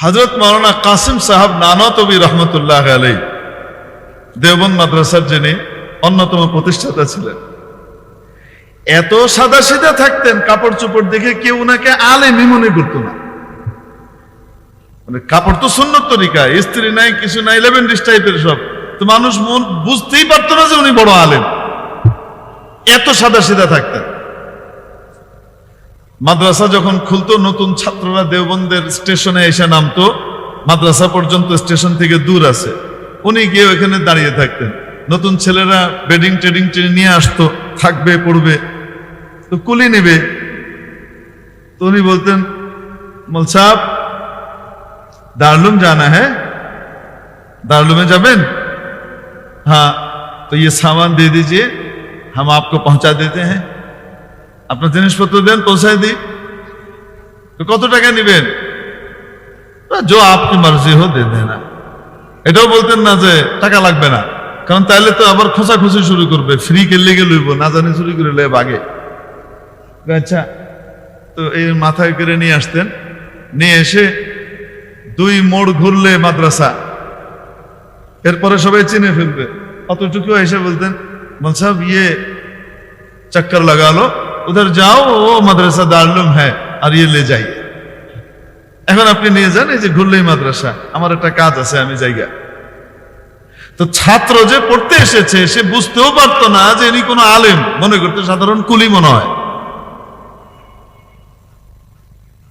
হযরত মাওলানা কাসিম সাহেব নানাতবী রহমতুল্লাহ আলাইহি দেওবন্দ মাদ্রাসার যিনি অন্যতম প্রতিষ্ঠাতা ছিলেন, এত সাদা সিধা থাকতেন, কাপড় চোপড় দেখে কেউ উনাকে আলেমই মনে করতো না। মানে কাপড় তো সুন্নত তরিকা, স্ত্রী নাই, কিছু নাই, লেভেন্ডিস টাইপের সব, তো মানুষ মন বুঝতেই পারতো না যে উনি বড় আলেম, এত সাদা সিধা থাকতেন। মাদ্রাসা যখন খুলতো, নতুন ছাত্ররা দেওবন্দের স্টেশনে এসে নামতো, মাদ্রাসা পর্যন্ত স্টেশন থেকে দূর আছে, উনি গিয়ে ওখানে দাঁড়িয়ে থাকতেন। নতুন ছেলেরা বেডিং টেডিং নিয়ে আসতো, থাকবে, পড়বে, তো কুলি নেবে, তো উনি বলতেন, মৌল সাহেব दारुलूम जाना है, दारुलूम में जाबेन, हाँ तो ये सामान दे दीजिए, हम आपको पहुंचा देते हैं, अपना जिनिसपत्र देन पहुंचाई दी। तो কত টাকা নেবেন? जो आपकी मर्जी हो दे देना। এটাও বলতেন না যে টাকা লাগবে না, কারণ তাইলে তো আবার খোঁচাখুচি শুরু করবে, ফ্রি কে লেগে লইব, না জানি চুরি করে লে বাগে। আচ্ছা, তো এই মাথায় করে নিয়ে আসতেন, নিয়ে এসে 2 মোড় ঘুরলে মাদ্রাসা, এরপরে সবাই চিনে ফেলবে, অতটুকু এসে বলতেন, মৌল সাহেব ये चक्कर लगा लो, उधर जाओ, वो मदरसा दारुलूम है और ये ले जाइए। এখন আপনি নিয়ে যান, এই যে ঘুরলেই মাদ্রাসা, আমার একটা কাজ আছে, আমি জায়গা। তো ছাত্র যে পড়তে এসেছে সে বুঝতেও পারতো না যে ইনি কোনো আলেম, মনে করতে সাধারণ কুলি মনে হয়।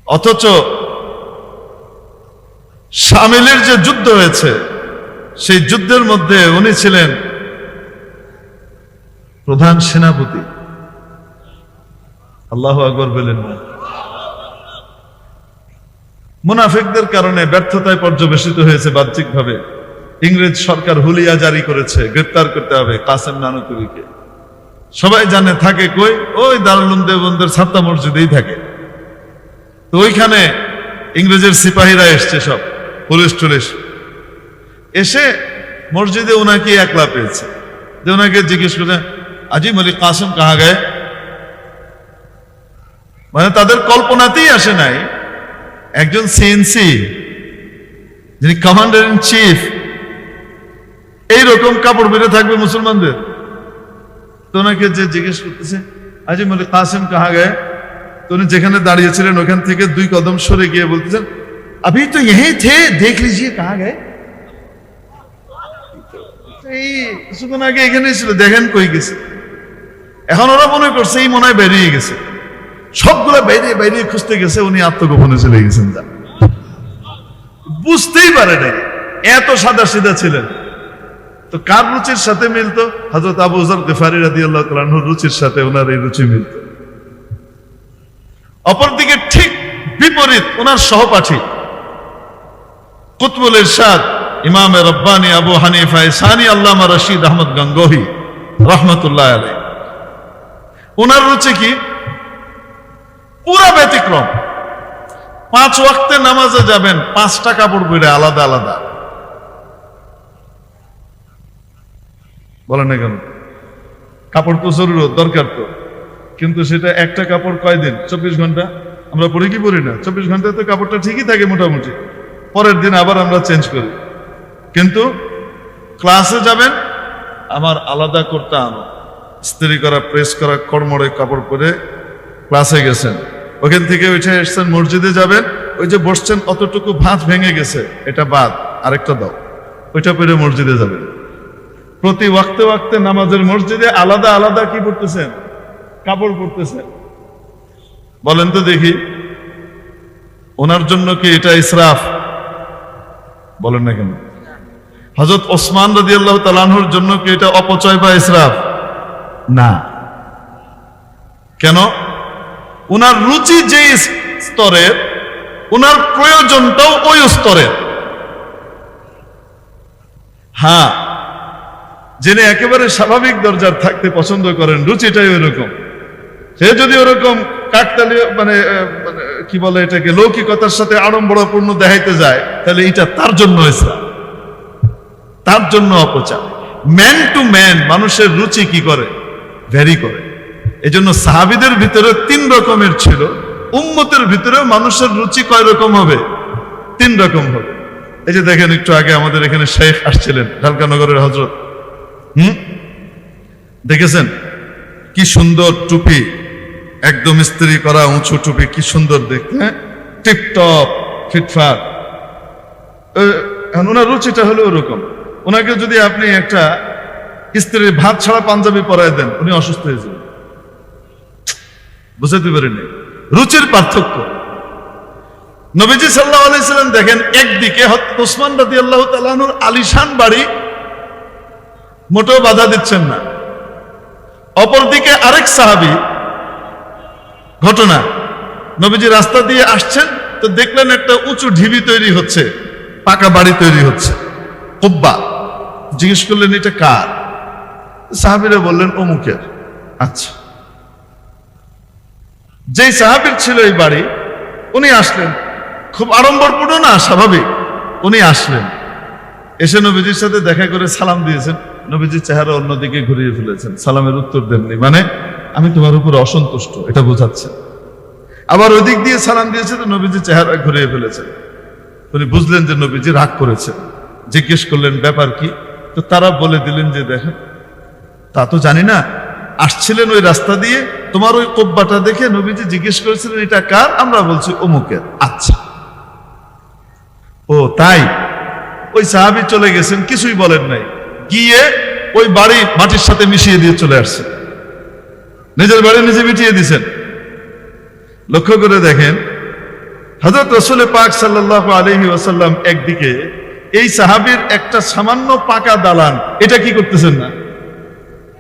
অথচ শামিলের যে যুদ্ধ হয়েছে, সেই যুদ্ধের মধ্যে উনি ছিলেন প্রধান সেনাপতি। আল্লাহু আকবার বলেন না। মুনাফিকদের কারণে ব্যর্থতায় পর্যবেসিত হয়েছে বাহ্যিকভাবে। ইংরেজ সরকার হুলিয়া জারি করেছে, গ্রেফতার করতে হবে কাসেম নানুতুবিকে। সবাই জানে থাকে কই, ওই দারুল দেওবন্দের ছাত্রা মসজিদেই থাকে। তো ওইখানে ইংরেজের সিপাহীরা এসছে, সব পুলিশ টুলিশ এসে মসজিদে ওনাকে একলা পেয়েছে, যে ওনাকে জিজ্ঞেস করে, আজি মলিক কাসেম কাহা গায়ে? মানে তাদের কল্পনাতেই আসে নাই একজন সিএনসি, যিনি কমান্ডার ইন চিফ, এইরকম কাপড় বেড়ে থাকবে মুসলমানদের। তো ওনাকে যে জিজ্ঞেস করতেছে, আজি মলিক কাসেম কাহা গায়ে? তো উনি যেখানে দাঁড়িয়েছিলেন ওখান থেকে 2 কদম সরে গিয়ে বলতেছেন, अभी तो यही थे, देख लीजिए कहाँ गए। এই কিছুক্ষণ আগে এখানেই ছিল, দেখেন কই গেছে। এখন ওরা মনে করছে এই মনে হয় বেরিয়ে গেছে, সবগুলো বাইরে বাইরে খুঁজতে গেছে, উনি আত্মগোপনে চলে গেছেন। যা বুঝতেই পারে নাই, এত সাদা সিধা ছিলেন। তো কার রুচির সাথে মিলতো? হযরত আবু যর গিফারী রাদিয়াল্লাহু তাআলা আনহুর রুচির সাথে ওনার এই রুচি মিলতো। অপরদিকে ঠিক বিপরীত ওনার সহপাঠী কুতবুল ইরশাদ ইমাম রব্বানি আবু হানিফা ইসানি আল্লামা রশিদ আহমদ গঙ্গোহী রহমতুল্লাহ আলাইহি, ওনার রুচি কি? পুরা ব্যতিক্রম। 5 ওয়াক্তে নামাজে যাবেন, 5টা কাপড় পরে আলাদা আলাদা। বলেন না কেন? কাপড় তো জরুরত, দরকার তো, কিন্তু সেটা একটা কাপড় কয়দিন? 24 ঘন্টা। আমরা পরি কি পরি না? 24 ঘন্টায় তো কাপড়টা ঠিকই থাকে মোটামুটি, পরের দিন আবার আমরা চেঞ্জ করি। কিন্তু ক্লাসে যাবেন, আমার আলাদা করতে আনো, ইস্ত্রি করা, প্রেস করা, কড়মড়ে কাপড় পরে ক্লাসে গেছেন, ওখান থেকে উঠে এসছেন, মসজিদে যাবেন, ওই যে বসছেন অতটুকু ভাঁজ ভেঙে গেছে, এটা বাদ, আরেকটা দাও, ওইটা পরে মসজিদে যাবেন। প্রতি ওয়াক্তে ওয়াক্তে নামাজের মসজিদে আলাদা আলাদা কি পড়তেছেন? কাপড় পরতেছেন। বলেন তো দেখি, ওনার জন্য কি এটা ইসরাফ? বলেন না কেন? হযরত ওসমান রাদিয়াল্লাহু তাআলা আনহুর জন্য কি এটা অপচয় বা ইসরাফ? না। কেন? ওনার রুচি যে স্তরের, ওনার প্রয়োজনটাও ওই স্তরের। হ্যাঁ, যিনি একেবারে স্বাভাবিক দরজার থাকতে পছন্দ করেন, রুচিটাই ওই রকম, সে যদি ওরকম কাকতালীয় মানে কি বলে এটাকে, লৌকিকতার সাথে আড়ম্বরপূর্ণ দেখাইতে যায়, তাহলে এটা তার জন্য ইসরাফ, তার জন্য অপচয়। ম্যান টু ম্যান মানুষের রুচি কি করে? ভ্যারি করে। এজন্য সাহাবীদের ভিতরে 3 রকমের ছিল, উম্মতের ভিতরে মানুষের রুচি কয় রকম হবে? তিন রকম হবে। এই যে দেখেন, একটু আগে আমাদের এখানে শেখ আসছিলেন, ঢালকানগরের হজরত, দেখেছেন কি সুন্দর টুপি, একদম ইস্ত্রি করা উঁচু টুপি, কি সুন্দর দেখতে, হ্যাঁ, টিপটপ ফিটফাট। ওনার রুচিটা হলো ওরকম। ওনাকে যদি আপনি একটা স্ত্রীর ভাত ছাড়া পাঞ্জাবি পরায় দেন, উনি অসুস্থ হয়ে যাবেন। বুঝতে পারেননি রুচির পার্থক্য। নবীজি সাল্লাল্লাহু আলাইহি সাল্লাম দেখেন, একদিকে হযরত ওসমান রাদিয়াল্লাহু তাআলা আনহুর আলিশান বাড়ি, মোটেও বাধা দিচ্ছেন না। অপরদিকে আরেক সাহাবী, ঘটনা, নবীজি রাস্তা দিয়ে আসছেন, তো দেখলেন একটা উঁচু ঢিবি তৈরি হচ্ছে, পাকা বাড়ি তৈরি হচ্ছে, কুব্বা। জিজ্ঞেস করলেন এটা কার? সাহাবীরা বললেন অমুকের। আচ্ছা, যেই সাহাবীর ছিল এই বাড়ি, উনি আসলেন, খুব আড়ম্বরপূর্ণ না, স্বাভাবিক। উনি আসলেন, এসে নবীজির সাথে দেখা করে সালাম দিয়েছেন। নবীজির চেহারা অন্যদিকে ঘুরিয়ে ফেলেছেন, সালামের উত্তর দেননি, মানে আমি তোমার উপর অসন্তুষ্ট, এটা বোঝাচ্ছে। আবার ওই দিক দিয়ে সালাম দিয়েছে, তো নবীজির চেহারা ঘুরিয়ে ফেলেছেন। উনি বুঝলেন যে নবীজি রাগ করেছেন। জিজ্ঞেস করলেন ব্যাপার কি? তো তারা বলে দিলেন যে দেখেন, তা তো জানি না, আসছিলেন ওই রাস্তা দিয়ে, তোমার ওই কুব্বাটা দেখে নবীজি জিজ্ঞেস করেছিলেন এটা কার? আমরা বলছি অমুকের। আচ্ছা, ও তাই। ওই সাহাবী চলে গেছেন, কিছুই বলেন নাই, গিয়ে ওই বাড়ি মাটির সাথে মিশিয়ে দিয়ে চলে আসছে, নিজের বাড়ি নিজে মিটিয়ে দিয়েছেন। লক্ষ্য করে দেখেন, হযরত রাসূল পাক সাল্লাল্লাহু আলাইহি ওয়াসাল্লাম একদিকে এই সাহাবীর একটা সামান্য পাকা দালান, এটা কি করতেছেন না,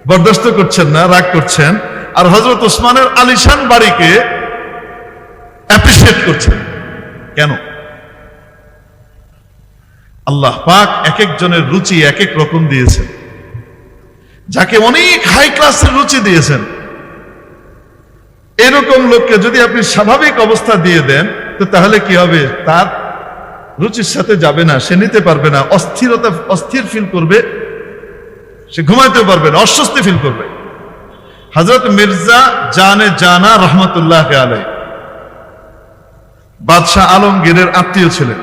বরদাস্ত করছেন না, রাগ করছেন। আর হযরত ওসমানের আলিশান বাড়িকে অ্যাপ্রিশিয়েট করছেন। কেন? আল্লাহ পাক এক একজনের রুচি এক এক রকম দিয়েছেন। যাকে অনেক হাই ক্লাসের রুচি দিয়েছেন, এরকম লোককে যদি আপনি স্বাভাবিক অবস্থা দিয়ে দেন, তো তাহলে কি হবে? তার রুচির সাথে যাবে না, সে নিতে পারবে না, অস্থির ফিল করবে, সে ঘুমাইতে পারবে না, অস্বস্তি ফিল করবে। হযরত মির্জা জানা রহমতুল্লাহ আলাইহি বাদশাহ আলমগীরের আত্মীয় ছিলেন,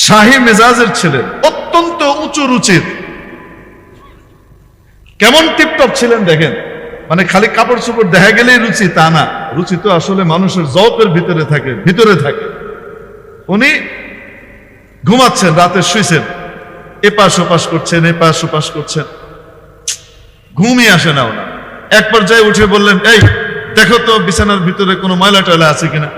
শাহী মেজাজের ছিলেন, অত্যন্ত উঁচু রুচির। কেমন টিপটপ ছিলেন দেখেন, মানে খালি কাপড় চোপড় দেখা গেলেই রুচি, তা না। রুচি তো আসলে মানুষের জওকের ভিতরে থাকে। উনি ঘুমাচ্ছেন, রাতে শুইছেন, এপাশ ওপাশ করছেন, ঘুমই আসে না ওনার। এক পর্যায়ে উঠে বললেন, এই দেখো তো বিছানার ভিতরে কোনো ময়লা টয়লা আছে কিনা।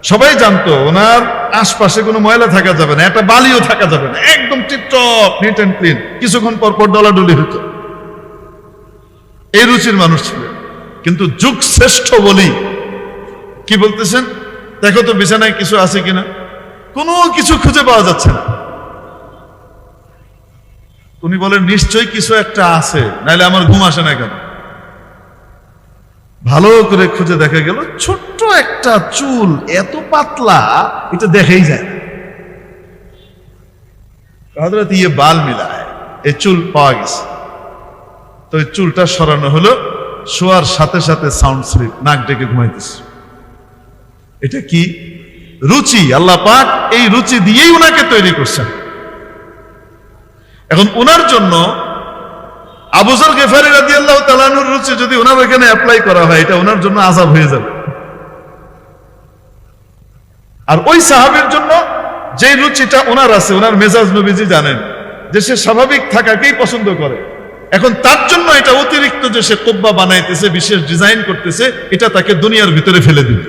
সবাই জানতো ওনার আশপাশে কোনো ময়লা থাকা যাবে না, একটা বালিও থাকা যাবে না, একদম টিপটপ নিট অ্যান্ড ক্লিন। কিছুক্ষণ পর পর ডলাডলি হতো। এই রুচির মানুষ ছিলেন। কিন্তু যুগ শ্রেষ্ঠ বলি কি বলতেছেন, দেখো তো বিছানায় কিছু আছে কিনা, কোনো কিছু খুঁজে পাওয়া যাচ্ছে না। উনি বলেন নিশ্চয়ই কিছু একটা আছে, নাইলে আমার ঘুম আসে না কেন। ভালো করে খুঁজে দেখা গেল ছোট্ট একটা চুল, এত পাতলা, এটা দেখাই যায়। হযরত ইয়ে বাল মিলায়, এই চুল পাওয়া গেছে। তো এই চুলটা সরানো হলো, শোয়ার সাথে সাথে সাউন্ড স্লিপ, নাক ডেকে ঘুমাইতেছে। এটা কি রুচি? আল্লাহ পাক এই রুচি দিয়েই উনাকে তৈরি করছেন। এখন উনার জন্য আবু যর গিফারী রাদিয়াল্লাহু তাআলা আনহুর রুচি যদি উনার এখানে অ্যাপ্লাই করা হয়, এটা উনার জন্য আযাব হয়ে যাবে। আর ওই সাহাবীর জন্য যে রুচিটা ওনার আছে, ওনার মেজাজ নবীজি জানেন যে সে স্বাভাবিক থাকাকেই পছন্দ করে। এখন তার জন্য এটা অতিরিক্ত যে সে কুব্বা বানাইতেছে, বিশেষ ডিজাইন করতেছে, এটা তাকে দুনিয়ার ভিতরে ফেলে দিবে,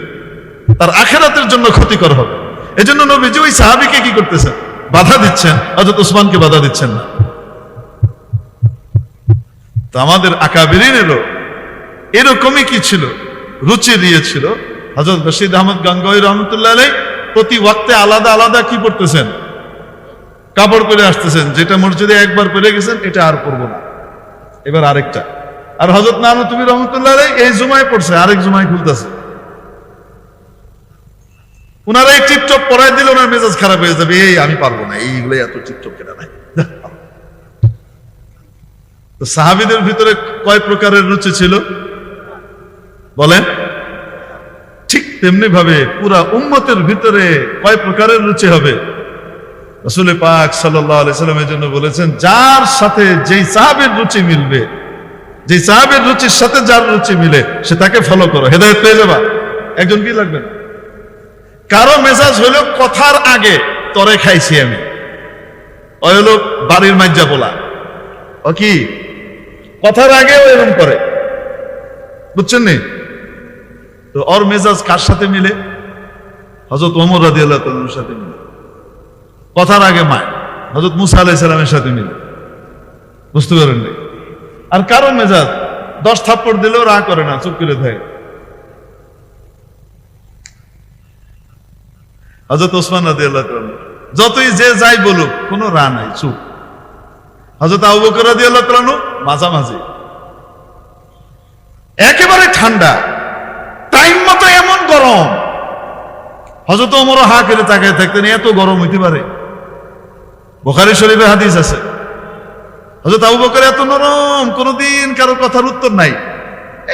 তার আখিরাতের জন্য ক্ষতিকর হবে। এজন্য নবীজি ওই সাহাবীকে কি করতেছেন, বাধা দিচ্ছেন, হযরত ওসমানকে বাধা দিচ্ছেন না। তো আমাদের আকাবিরিনেরও এরকমই কি ছিল, রুচি দিয়েছিল। হযরত রশিদ আহমদ গাঙ্গুহি রহমতুল্লাহ আলাইহি প্রতি ওয়াক্তে আলাদা আলাদা কি পড়তেছেন, কাপড় পরে আসতেছেন। যেটা মসজিদে একবার পরে গেছেন, এটা আর পরবো না, এবার আরেকটা। আর হযরত নানুতুবি রহমতুল্লাহ আলাইহি এই জুমায় পড়ছে, আরেক জুমায় খুলতেছে। উনারা এই টিপটপ পরাই দিলে ওনার মেজাজ খারাপ হয়ে যাবে, এই আমি পারবো না, এইগুলো এত টিপটপ কেনা নাই। তো সাহাবীদের ভিতরে কয় প্রকারের রুচি ছিল বলেন? ঠিক তেমনি ভাবে পুরা উম্মতের ভিতরে কয় প্রকারের রুচি হবে? রাসূল পাক সাল্লাল্লাহু আলাইহি সাল্লাম এর জন্য বলেছেন, যার সাথে যেই সাহাবীর রুচি মিলবে, যেই সাহাবীর রুচির সাথে যার রুচি মিলে, সে তাকে ফলো করো, হেদায়েত পেয়ে যাবা। একজন কি লাগবে? কারো মেজাজ হইলো কথার আগে তরে খাইছি আমি, ওই হলো বাড়ির মাইজা বলা, ও কি কথার আগে ও এরকম করে, বুঝছেন নি? তো ওর মেজাজ কার সাথে মিলে? হযরত ওমর রাদিয়াল্লাহু তাআলার সাথে মিলে। কথার আগে মায় হযরত মুসা আলাইহিস সালামের সাথে মিলে, বুঝতে পারেন নি? আর কারো মেজাজ 10 থাপ্পড় দিলেও রাগ করে না, চুপ করে থাকে। হযরত ওসমান রাদিয়াল্লাহু তাআলা যতই যে যাই বলুক কোনো রাগ নাই, চুপ। হযরত আবু বকর রাদিয়াল্লাহু তাআলা মাঝামাঝি, একেবারে ঠান্ডা, টাইম মতো এমন গরম। হযরত ওমর হা করে তাকায় থাকতেন, এত গরম হইতে পারে? বুখারী শরীফে হাদিস আছে। হযরত আবু বকর এত নরম, কোনদিন কারো কথার উত্তর নাই,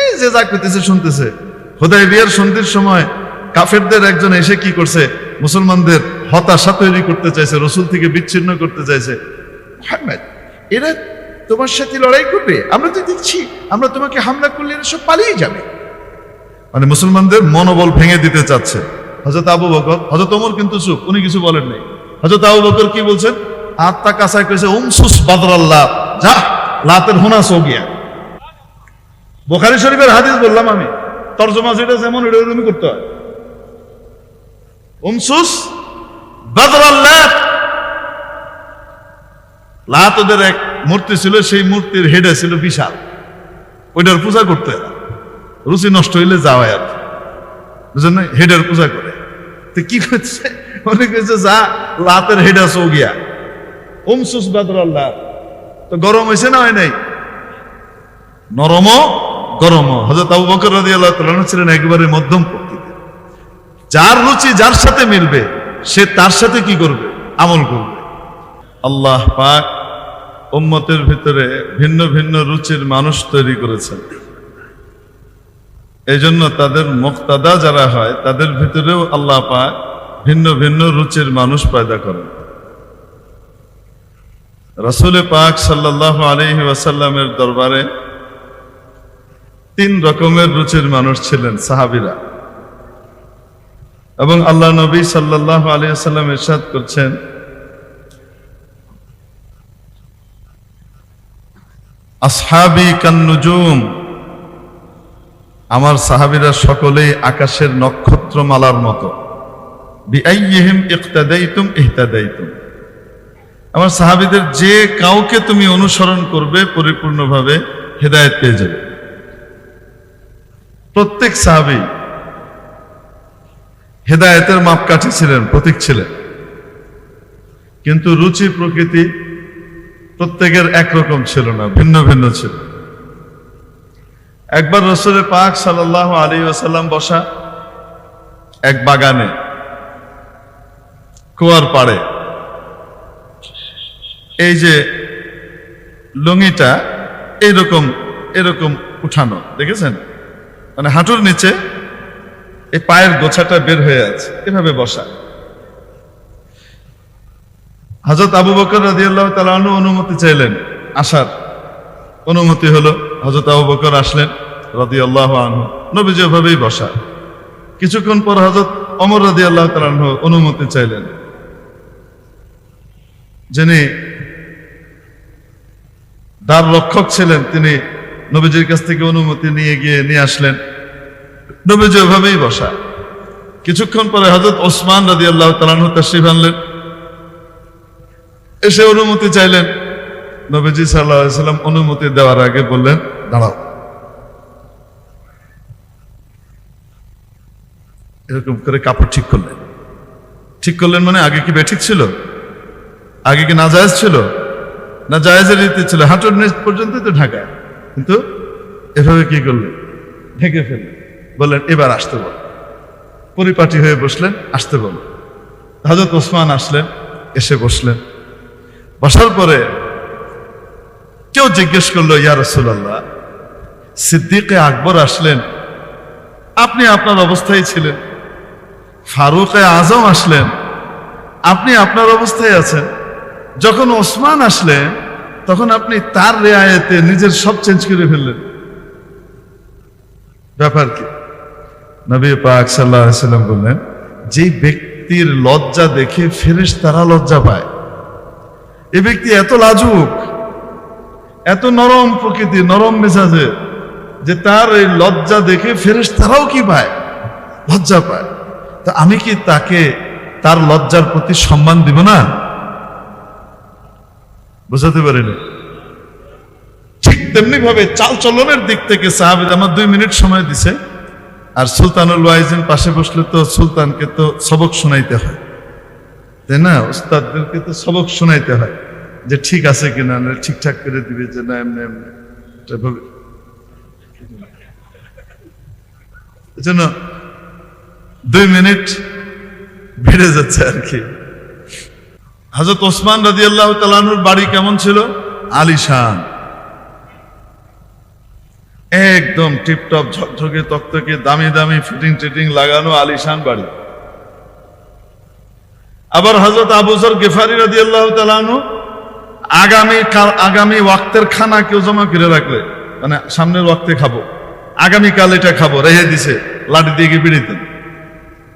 এই যে যা কইতেছে শুনতেছে। হুদায়বিয়ার সন্ধির সময় কাফেরদের একজন এসে কি করছে? মুসলমানদের হতাশা তৈরি করতে চাইছে, রাসূল থেকে বিচ্ছিন্ন করতে চাইছে। মুহাম্মদ, এরা তোমার সাথে লড়াই করবে, আমরা তো দেখছি, আমরা তোমাকে হামলা করলে এরা সব পালিয়ে যাবে। মানে মুসলমানদের মনোবল ভেঙে দিতে চাচ্ছে। হযরত আবু বকর, হযরত ওমর কিন্তু চুপ, উনি কিছু বলেন নাই। হযরত আবু বকর কি বলছেন? আত্মা কাসায় কইছে, উমসুস বাদরাল্লাহ, যা লাতের হুনাস হো গিয়া। বুখারী শরীফের হাদিস বললাম আমি, তরজমা যেটা যেমন এটা এরকমই করতে হয়। উমসুস বাদরাল্লাহ, লাত ওদের এক মূর্তি ছিল, সেই মূর্তির হেডে ছিল বিশাল, ওইটার পূজা করতে এরা, রুচি নষ্ট হইলে যাওয়ায় আর বুঝলেন না, হেডের পূজা করে। তো কি করছে? মনে করছে যা লাতের হেড আছে ও গিয়া, উমসুস বাদরাল্লাহ। তো গরম হয়েছে না হয় নাই? নরমও গরমও। হযরত আবু বকর রাদিয়াল্লাহু তাআলা ছিলেন একেবারে মধ্যম প্রকৃতির। যার রুচি যার সাথে মিলবে, সে তার সাথে কি করবে? আমল করবে। আল্লাহ পাক উম্মতের ভিতরে ভিন্ন ভিন্ন রুচির মানুষ তৈরি করেছেন। এই জন্য তাদের মুক্তাদা যারা হয়, তাদের ভিতরেও আল্লাহ পাক ভিন্ন ভিন্ন রুচির মানুষ পয়দা করেন। রাসূল পাক সাল্লাল্লাহু আলাইহি ওয়াসাল্লামের দরবারে 3 রকমের রুচির মানুষ ছিলেন সাহাবীরা। এবং আল্লাহ নবী সাল্লাল্লাহু আলাইহি ওয়াসাল্লাম ইরশাদ করছেন, আসহাবি কান্নুজুম, আমার সাহাবীরা সকলেই আকাশের নক্ষত্রমালার মতো। বিআইয়িহিম ইক্তাদাইতুম ইহতাদাইতুম, আমার সাহাবীদের যে কাউকে তুমি অনুসরণ করবে পরিপূর্ণভাবে হেদায়েত পেয়ে যাবে। প্রত্যেক সাহাবী হেদায়েতের মাপকাঠি ছিলেন, প্রতীক ছিলেন, কিন্তু রুচি প্রকৃতি প্রত্যেকের একরকম ছিল না, ভিন্ন ভিন্ন ছিল। একবার রাসূল পাক সাল্লাল্লাহু আলাইহি ওয়াসাল্লাম বসা এক বাগানে, কুয়ার পাড়ে। এই যে লুঙ্গিটা এরকম এরকম উঠানো, দেখেছেন? মানে হাঁটুর নিচে এই পায়ের গোছাটা বের হয়ে আছে, এভাবে বসা। হযরত আবু বকর রাদিয়াল্লাহু তাআলা আনহু অনুমতি চাইলেন, আসার অনুমতি হলো। হযরত আবু বকর আসলেন রাদিয়াল্লাহু আনহু, নবীজি ওভাবেই বসা। কিছুক্ষণ পর হযরত ওমর রাদিয়াল্লাহু তাআলা আনহু অনুমতি চাইলেন। যিনি দ্বার রক্ষক ছিলেন, তিনি নবীজির কাছ থেকে অনুমতি নিয়ে আসলেন। নবীজি ওভাবেই বসা। কিছুক্ষণ পরে হযরত ওসমান রাদিয়াল্লাহু তাআলা আনহু তাশরীফ আনলেন, এসে অনুমতি চাইলেন। নবীজি সাল্লাল্লাহু আলাইহি ওয়াসাল্লাম অনুমতি দেওয়ার আগে বললেন, দাঁড়াও। এরকম করে কাপড় ঠিক করলেন। ঠিক করলেন মানে আগে কি বেঠিক ছিল? আগে কি নাজায়েজ ছিল? না জায়েজের রীতি ছিল? হাঁটুর নিচ পর্যন্তই তো ঢাকা, কিন্তু এভাবে কি করলেন? ঢেকে ফেললেন। বললেন, এবার আসতে বল। পরিপাটি হয়ে বসলেন, আসতে বল। হযরত ওসমান আসলেন, এসে বসলেন। বসার পরে কেউ জিজ্ঞেস করলো, ইয়া রাসূলুল্লাহ, সিদ্দিকে আকবর আসলেন, আপনি আপনার অবস্থায় ছিলেন, ফারুক আজম আসলেন, আপনি আপনার অবস্থায় আছেন। যখন ওসমান আসলেন তখন আপনি তার রেয়ায়েতে নিজের সব চেঞ্জ করে ফেললেন। ব্যাপার কি? নবী পাক সাল্লাল্লাহু আলাইহি ওয়াসাল্লাম বললেন, যে ব্যক্তির লজ্জা দেখে ফেরেশতারা লজ্জা পায়, এই ব্যক্তি এত লাজুক, এত নরম প্রকৃতি, নরম মেজাজের, যে তার এই লজ্জা দেখে ফেরেশতারাও কি পায়? লজ্জা পায়। তা আমি কি তাকে তার লজ্জার প্রতি সম্মান দিব না? বুঝাতে পারিনি। ঠিক তেমনি ভাবে চালচলনের দিক থেকে সাহাবী, আমার 2 মিনিট সময় দিছে, আর সুলতানুল ওয়াইজিন পাশে বসলে তো সুলতানকে তো সবক শোনাইতে হয়, তাই না? উস্তাদদেরকে তো সবক শোনাইতে হয় যে ঠিক আছে কিনা, ঠিকঠাক করে দিবে যে না এমনি এমনি। এজন্য 2 মিনিট বেড়ে যাচ্ছে আর কি। হযরত ওসমান রাদিয়াল্লাহু তাআলা আনহুর বাড়ি কেমন ছিল? আলিশান, একদম টিপটপ ঝকঝকে তকতকে দামি দামি ফিটিং টিটিং লাগানো আলিশান বাড়ি। আবার হযরত আবু যর গিফারি রাদিয়াল্লাহু তাআলা আনহু আগামী ওয়াক্তের খানা কেউ জমা করে রাখলে, মানে সামনের ওয়াক্তে খাবো, আগামীকাল এটা খাবো, রেখে দিছে, লাঠি দিয়ে গিয়ে বিড়িতেন,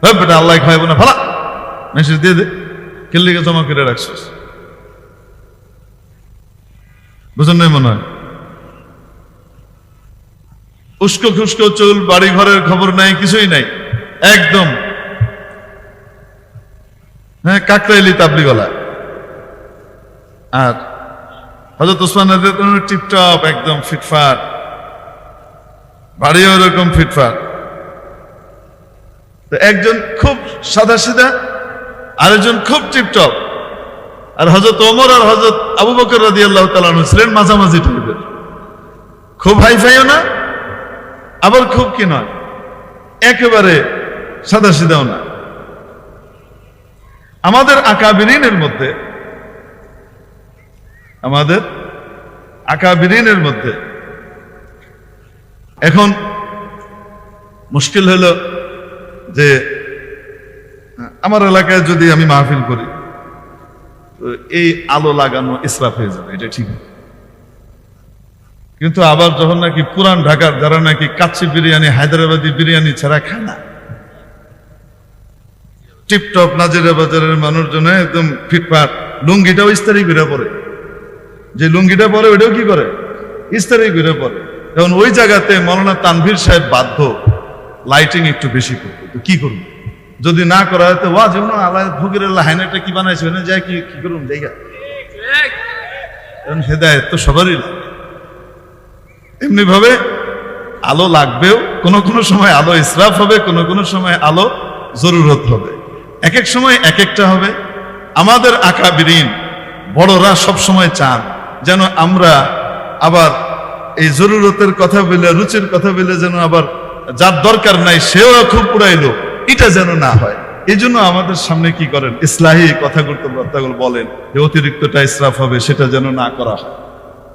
বেটা আল্লাহ খাইব না, ভালা মেসেজ দিয়ে দে, কেল্লিকে জমা করে রাখছিস। বুঝুন নাই মনে হয়? উস্কো খুস্কো চুল, বাড়ি ঘরের খবর নাই, কিছুই নাই, একদম হ্যাঁ কাকরাইলি তাবলি গলা। আর হযরত ওসমান রাদিয়াল্লাহু আনহু টিপটপ একদম ফিটফাট, বাড়িও এরকম ফিটফাট। তো একজন খুব সাদাসিধা, আরেকজন খুব টিপটপ। আর হযরত ওমর আর হযরত আবু বকর রাদিয়াল্লাহু তাআলা আনহু ছিলেন মাঝামাঝি টাইপের, খুব হাইফাইও না, আবার খুব কি নয়, একেবারে সাদাসিধাও না। আমাদের আকাবিরিনের মধ্যে, আমাদের আকাবিরিনের মধ্যে এখন মুশকিল হলো যে আমার এলাকায় যদি আমি মাহফিল করি, তো এই আলো লাগানো ইসরাফ হয়ে যাবে, এটা ঠিক। কিন্তু আবার যখন নাকি পুরান ঢাকার যারা নাকি কাচ্চি বিরিয়ানি, হায়দ্রাবাদি বিরিয়ানি ছাড়া খায় না, টিপটপ নাজিরা বাজারের মানুষজন একদম ফিটফাট, লুঙ্গিটাও ইস্তারি করে পরে, যে লুঙ্গিটা পরে ওইটাও কি করে? ইস্তারি করে পরে। এখন ওই জায়গাতে মৌলানা তানভীর সাহেব বাধ্য লাইটিং একটু বেশি করতে। তো কি করবো? যদি না করা হয় তো ওয়াজ যেমন আল্লাহ ফকির আল্লাহ হাইনাটা কি বানাইছে না যায়, কি করুন জায়গা, কারণ হেদায়েত তো সবারই লাগে। এমনি ভাবে আলো লাগবেও, কোনো কোনো সময় আলো ইসরাফ হবে, কোনো কোনো সময় আলো জরুরত হবে, এক এক সময় এক একটা হবে। আমাদের আকাবিরিন বড়রা সব সময় চান যেন আমরা আবার এই জরুরতের কথা বলে, রুচির কথা বলে যেন আবার যার দরকার নাই সেও খুব পুরাইলো, এটা যেন না হয়। এই জন্য আমাদের সামনে কি করেন? ইসলাহি কথাগুলো বলেন যে অতিরিক্তটা ইসরাফ হবে, সেটা যেন না করা হয়।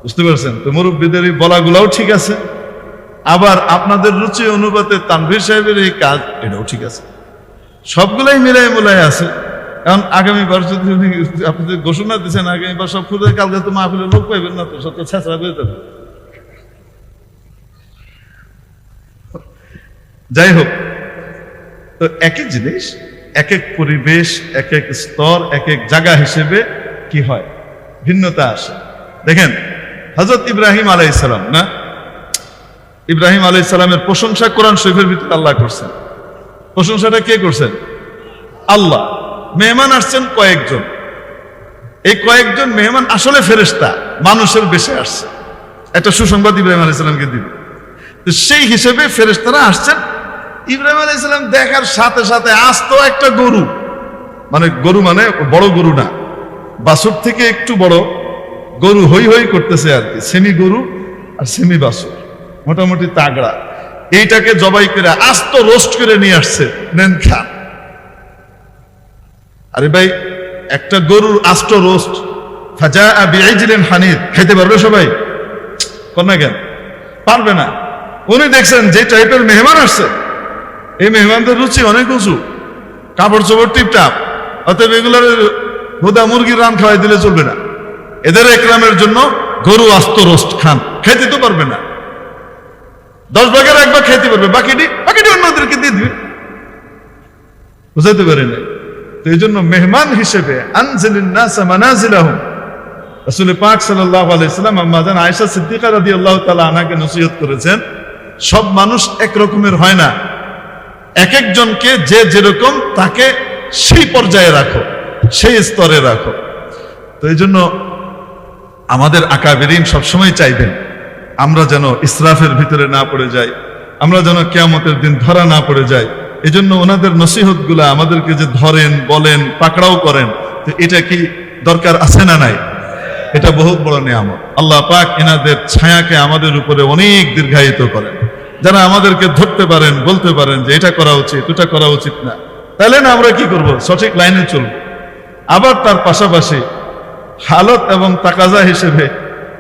বুঝতে পারছেন তো? মুরব্বীদের এই বলাগুলাও ঠিক আছে, আবার আপনাদের রুচি অনুপাতে তানভীর সাহেবের এই কাজ, এটাও ঠিক আছে, সবগুলাই মিলাই মুলাই আছে। কারণ আগামীবার যদি আপনি ঘোষণা দিচ্ছেন আগামীবার সব খুলে, কালকে তো মাহফিলের লোক পাইবেন না, তো সব তো ছেঁচড়া হয়ে যাবে। যাই হোক, তো একই জিনিস, এক এক পরিবেশ, এক এক স্তর, এক এক জায়গা হিসেবে কি হয়, ভিন্নতা আসে। দেখেন হযরত ইব্রাহিম আলাইহিস সালাম, না, ইব্রাহিম আলাইহিস সালামের প্রশংসা কোরআন শরীফের ভিতরে আল্লাহ করছেন। প্রশংসাটা কে করছেন? আল্লাহ। মেহমান আসছেন কয়েকজন, এই কয়েকজন মেহমান আসলে ফেরেশতা, মানুষের বেশে আসছে, একটা সুসংবাদ ইব্রাহিম আলাইহিস সালামকে দিবে। তো সেই হিসেবে ফেরেশতারা আসছেন। ইব্রাহিম আলাইহিস সালাম দেখার সাথে সাথে আস্ত একটা গরু, মানে গরু মানে বড় গরু না, বাছুর থেকে একটু বড় গরু হই হই করতেছে আর কি, সেমি গরু আর সেমি বাছুর, মোটামুটি তাগড়া, এইটাকে জবাই করে আস্ত রোস্ট করে নিয়ে আসছে, নেন খান। আরে ভাই, একটা গরুর আস্ত রোস্ট, ফাজা বিআইজিলিন হানিদ, খেতে পারবে সবাই? কন্যা কেন পারবে না? উনি দেখছেন যে টাইপের মেহমান আসছে, এই মেহমানদের রুচি অনেক উঁচু, কাপড় চোপড় টিপটাপ। অতএব এগুলোর হুদা মুরগির রান খাওয়াই দিলে চলবে না। এদের একরামের জন্য গরু আস্ত রোস্ট খান, খাইতে তো পারবে না, 10 ভাগের 1 ভাগ খাইতে পারবে, বাকিটি অন্যদেরকে দিয়ে দিবে। বুঝাইতে পারি না? তো এই জন্য মেহমান হিসেবে আনজিলিন নাস মানাজিলাহুম, রাসূল পাক সাল্লাল্লাহু আলাইহি সাল্লাম আম্মা জান আয়েশা সিদ্দিকা রাদিয়াল্লাহু তাআলা আনহাকে নসিহত করেছেন, সব মানুষ এক রকমের হয় না, এক একজনকে যে যেরকম তাকে সেই পর্যায়ে রাখো, সেই স্তরে রাখো। তো এই জন্য আমাদের আকাবিরিন সবসময় চাইবেন আমরা যেন ইসরাফের ভিতরে না পড়ে যাই, আমরা যেন কিয়ামতের দিন ধরা না পড়ে যাই। এই জন্য ওনাদের নসিহত গুলা আমাদেরকে যে ধরেন, বলেন, পাকড়াও করেন, তো এটা কি দরকার আছে না নাই? এটা বহুত বড় নিয়ামত। আল্লাহ পাক এনাদের ছায়াকে আমাদের উপরে অনেক দীর্ঘায়িত করেন। যারা আমাদেরকে ধরতে পারেন, বলতে পারেন যে এটা করা উচিত, ওটা করা উচিত না, তাহলে না আমরা কি করব? সঠিক লাইনে চলব। আবার তার পাশাপাশি হালত এবং তাকাজা হিসেবে,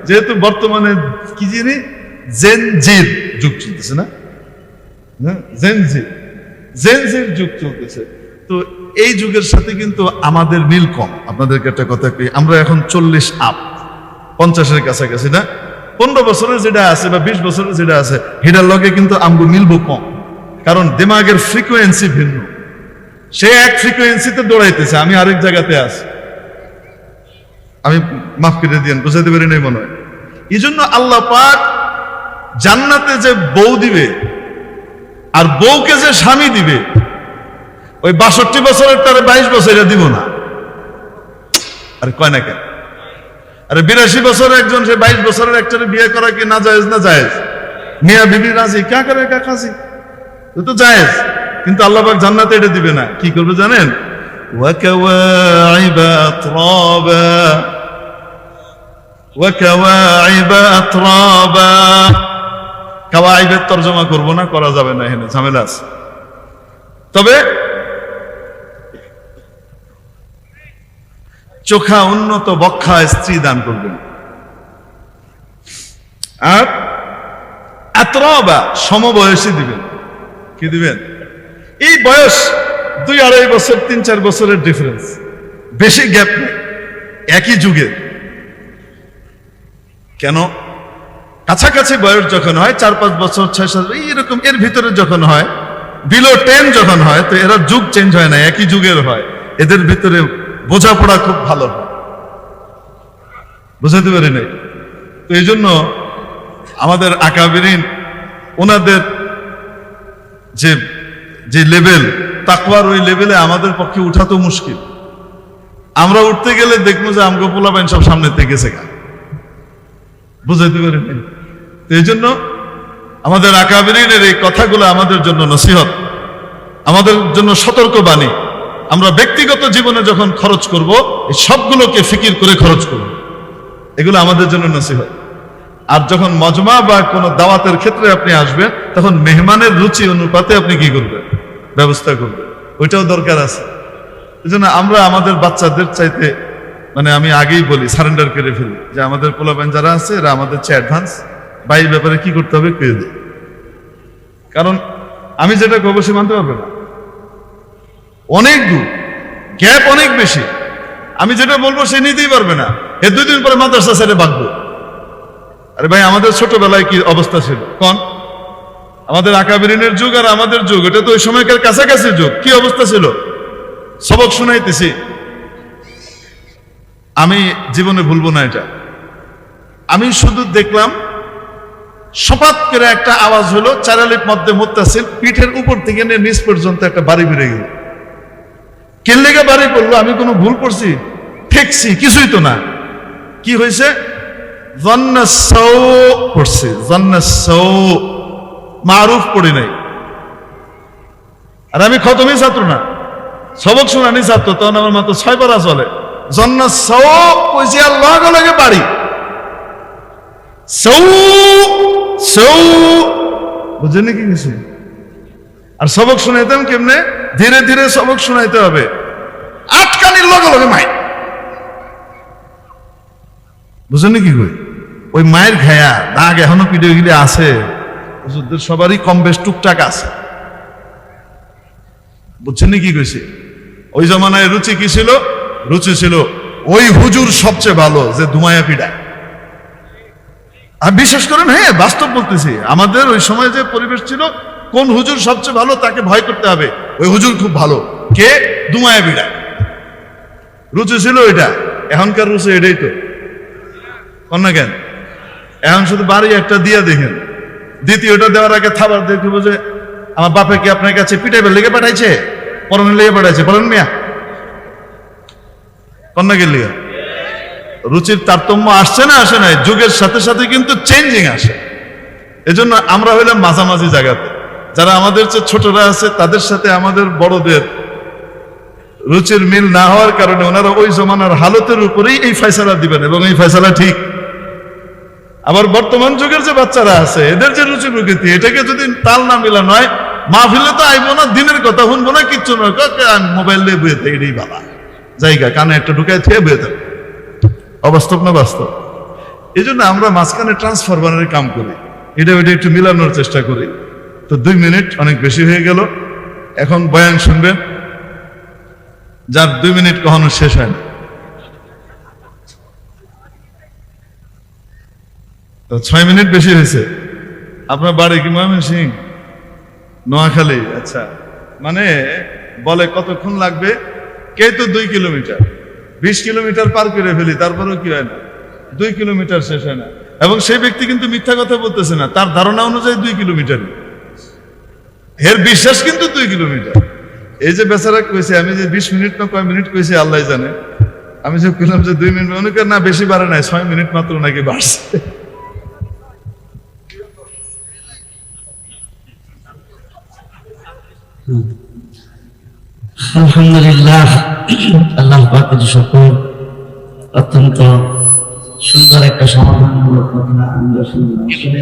যেহেতু বর্তমানে কি জানি জেনজির যুগ চলতেছে না, জেনজির যুগ চলতেছে, তো এই যুগের সাথে কিন্তু আমাদের মিল কম। আপনাদেরকে একটা কথা কি, আমরা এখন 40 আপ 50-এর কাছাকাছি না, 15 বছরের যেটা আছে বা 20 বছরের যেটা আছে সেটার লগে কিন্তু আমগো মিলবো কম, কারণ দিমাগের ফ্রিকোয়েন্সি ভিন্ন। সে এক ফ্রিকোয়েন্সিতে দৌড়াইতেছে, আমি আরেক জায়গাতে আছি। আমি মাফ করে দিয়েন, বুঝাতে পারি নাই মনে হয়। এই জন্য আল্লাহ পাক জান্নাতে যে বউ দিবে আর বউকে যে স্বামী দিবে, ওই 62 বছরের তারে 22 বছরে দিব না। আরে কয় না কেন? আরে 82 বছরের একজন, সে 22 বছরের একটারে বিয়ে করা কি না জায়েজ? না জায়েজ। মিয়া বিবি রাজি, কে করে কা কাজি, তো জায়েজ। কিন্তু আল্লাহ পাক জান্নাতে এটা দিবে না। কি করবে জানেন? ওয়াকাওয়াইবা আতরাবা, ওয়াকাওয়াইবা আতরাবা। কাওয়াইবের তরজমা করব না, করা যাবে না, এখানে ঝামেলা আছে। তবে চোখা উন্নত বক্ষা স্ত্রী দান করবেন। আর আতরাবা সমবয়সী দিবেন। কি দিবেন? এই বয়স 2-2.5 বছর, 3-4 বছরের ডিফারেন্স, বেশি গ্যাপ নেই, একই যুগের। কেন? কাছাকাছি বয়স যখন হয় 4-5 বছর, 6-7 এইরকম, এর ভিতরে যখন হয়, বিলো 10 যখন হয়, তো এরা যুগ চেঞ্জ হয় না, একই যুগের হয়। এদের ভিতরে বোঝাপড়া খুব ভালো হয়। বুঝাতে পারি নাই? তো এই জন্য আমাদের আকাবিরিন, ওনাদের যে লেভেল তাকওয়ার, ওই লেভেলে আমাদের পক্ষে উঠা তো মুশকিল। আমরা উঠতে গেলে দেখবো যে আমগো পোলাপাইন সব সামনে থেকে গা। বুঝাইতে পারি নাই? তো এই জন্য আমাদের আকাবিরিনের এই কথাগুলো আমাদের জন্য নসিহত, আমাদের জন্য সতর্ক বাণী। আমরা ব্যক্তিগত জীবনে যখন খরচ করব, এই সবগুলোকে ফিকির করে খরচ করব, এগুলো আমাদের জন্য নসিহত। আর যখন মজমা বা কোনো দাওয়াতের ক্ষেত্রে আপনি আসবেন, তখন মেহমানের রুচি অনুপাতে আপনি কি করবেন? ব্যবস্থা করবেন, ওইটাও দরকার আছে। এই জন্য আমরা আমাদের বাচ্চাদের চাইতে, মানে আমি আগেই বলি, সারেন্ডার করে ফেলি যে আমাদের পোলাপাইন যারা আছে এরা আমাদের চেয়ে অ্যাডভান্স, বা এই ব্যাপারে কি করতে হবে পেয়ে দিই। কারণ আমি যেটা করবো সে মানতে পারবে না, অনেক দূর গ্যাপ, অনেক বেশি। আমি যেটা বলবো সে নিতেই পারবে না, এর 2 দিন পরে মাদ্রাসা ছেড়ে ভাগবো। আরে ভাই, আমাদের ছোটবেলায় কি অবস্থা ছিল? কোন আমাদের আকাবিরিনের যুগ আর আমাদের যুগ, এটা তো ওই সময়কার কাছাকাছি যুগ। কি অবস্থা ছিল? সবক শুনাইতেছি, আমি জীবনে ভুলবো না এটা। আমি শুধু দেখলাম সপাত করে একটা আওয়াজ হলো, চারালির মধ্যে মুত্তাসিল, পিঠের উপর থেকে নিয়ে নিচ পর্যন্ত একটা বাড়ি বেড়ে গেল। কেল্লেগা বাড়ি পড়লো, আমি কোনো ভুল করছি? ঠেকছি? কিছুই তো না। কি হয়েছে? পড়ছে, মারুফ পড়ি নাই। আর আমি খতমই ছাত্র না, সবক শোনানি ছাত্র, তখন আমার মাত্র 6 পারা চলে। কইছি আল্লাহ লাগে বাড়ি, বুঝেন কি কিছু? আর সবক শোনাইতাম কেমনে? ধীরে ধীরে সবক শোনাইতে হবে, আটকানির লগে লগে মাই। বুঝেন কি কই? ওই মায়ের খায়া দাগ এখনো পিঠে গিলে আছে, সবারই কম বেশ টুকটাক আছে। বুঝছেন কি কইছি? ওই জমানায় রুচি কি ছিল? রুচি ছিল ওই হুজুর সবচেয়ে ভালো যে ধুমায়া পিডায়। আর বিশ্বাস করেন, হ্যাঁ বাস্তব বলতেছি, আমাদের ওই সময় যে পরিবেশ ছিল, কোন হুজুর সবচেয়ে ভালো তাকে ভয় করতে হবে, ওই হুজুর খুব ভালো, কে? ধুমায়া পিডায়। রুচি ছিল ওইটা। এখনকার রুচি এটাই তো, না কেন? এখন শুধু বাড়ি একটা দিয়া দেখেন, দ্বিতীয়টা দেওয়ার আগে থাবার দেখবো যে আমার বাপে কি আপনার কাছে পিটাইবার লেগে পাঠাইছে, পরনের লেগে পাঠাইছে, পরন মিয়া কন্যাকে লিগা। রুচির তারতম্য আসছে না আসে নাই? যুগের সাথে সাথে কিন্তু চেঞ্জিং আসে। এজন্য আমরা হইলাম মাঝামাঝি জায়গাতে। যারা আমাদের চেয়ে ছোটরা আছে তাদের সাথে আমাদের বড়দের রুচির মিল না হওয়ার কারণে ওনারা ওই জমানার হালতের উপরেই এই ফয়সালা দিবেন, এবং এই ফয়সালা ঠিক। আবার বর্তমান যুগের যে বাচ্চারা আছে, এদের যে রুচি প্রকৃতি, এটাকে যদি তাল না মিলানো হয়, মাহফিলে তো আইবো না, দিনের কথা শুনবো না, কিচ্ছু নয়, মোবাইল দিয়ে বইয়ে থাকে, এটাই বাবা জায়গা, কানে একটা ঢুকায় থেকে বইয়ে থাকে। অবাস্তব না বাস্তব? এই জন্য আমরা মাঝখানে ট্রান্সফরমারের কাম করি, এটা ওইটা একটু মিলানোর চেষ্টা করি। তো 2 মিনিট অনেক বেশি হয়ে গেল। এখন বয়ান শুনবেন, যার 2 মিনিট কখনো শেষ হয় না। তো 6 মিনিট বেশি হয়েছে। আপনার বাড়ি কি ময়মনসিংহ? নোয়াখালী? আচ্ছা, মানে বলে কতক্ষণ লাগবে, কে তো 2 কিলোমিটার, 20 কিলোমিটার পার করে ফেলি, তারপরেও কি হয় না, 2 কিলোমিটার শেষ হয় না। এবং সেই ব্যক্তি কিন্তু মিথ্যা কথা বলতেছে না, তার ধারণা অনুযায়ী 2 কিলোমিটার, এর বিশ্বাস কিন্তু 2 কিলোমিটার। এই যে বেচারা কইছে, আমি যে 20 মিনিট না কয় মিনিট কইছি আল্লাহ জানে, আমি যে কইলাম যে 2 মিনিট, অনেকে না বেশি বাড়ে নাই, 6 মিনিট মাত্র নাকি বাড়ছে। আলহামদুলিল্লাহ, আল্লাহ পাকের শুকর। অত্যন্ত সুন্দর একটা সমাধানমূলক কথা আমরা শুনলাম। আসলে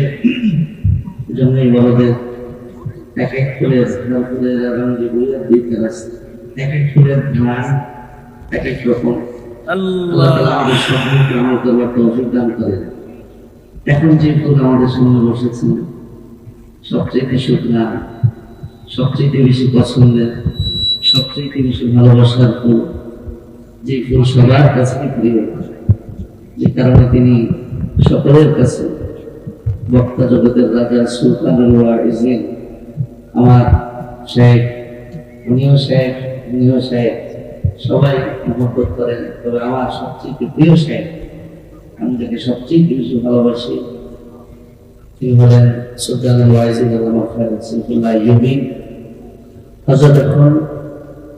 জন্যই বড়দের এক এক ফুলের যে বইয়ের দিকে আছে, এক এক ফুলের ধান এক এক রকম। আল্লাহ তাআলা আমাদের সকলকে আমল করবার তৌফিক দান করেন। এখন যে ফুল আমাদের সামনে বসেছেন, সবচেয়ে শুকনা, সবচেয়ে বেশি পছন্দের, সবচেয়ে বেশি ভালোবাসার ফুল, যে ফুল সবার কাছে প্রিয়, যে কারণে তিনি সকলের কাছে বক্তা জগতের রাজা, সুলতানুল ওয়াইজিন, আমার শেখ, উনিও শেখ, উনিও শেখ, সবাই মহব্বত করেন। তবে আমার সবচেয়ে প্রিয় শেখ, আমি যাকে সবচেয়ে বেশি ভালোবাসি, তিনি হলেন সুলতানুল ওয়াইজিন আল্লামা খালেদ সাইফুল্লাহ আইয়ুবী। হযরত এখন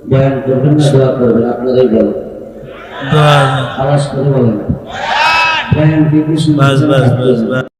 বয়ান করবেন না দোয়া করবেন? আপনারাই বলেন, আওয়াজ করে বলেন। বয়ান কি শুনতে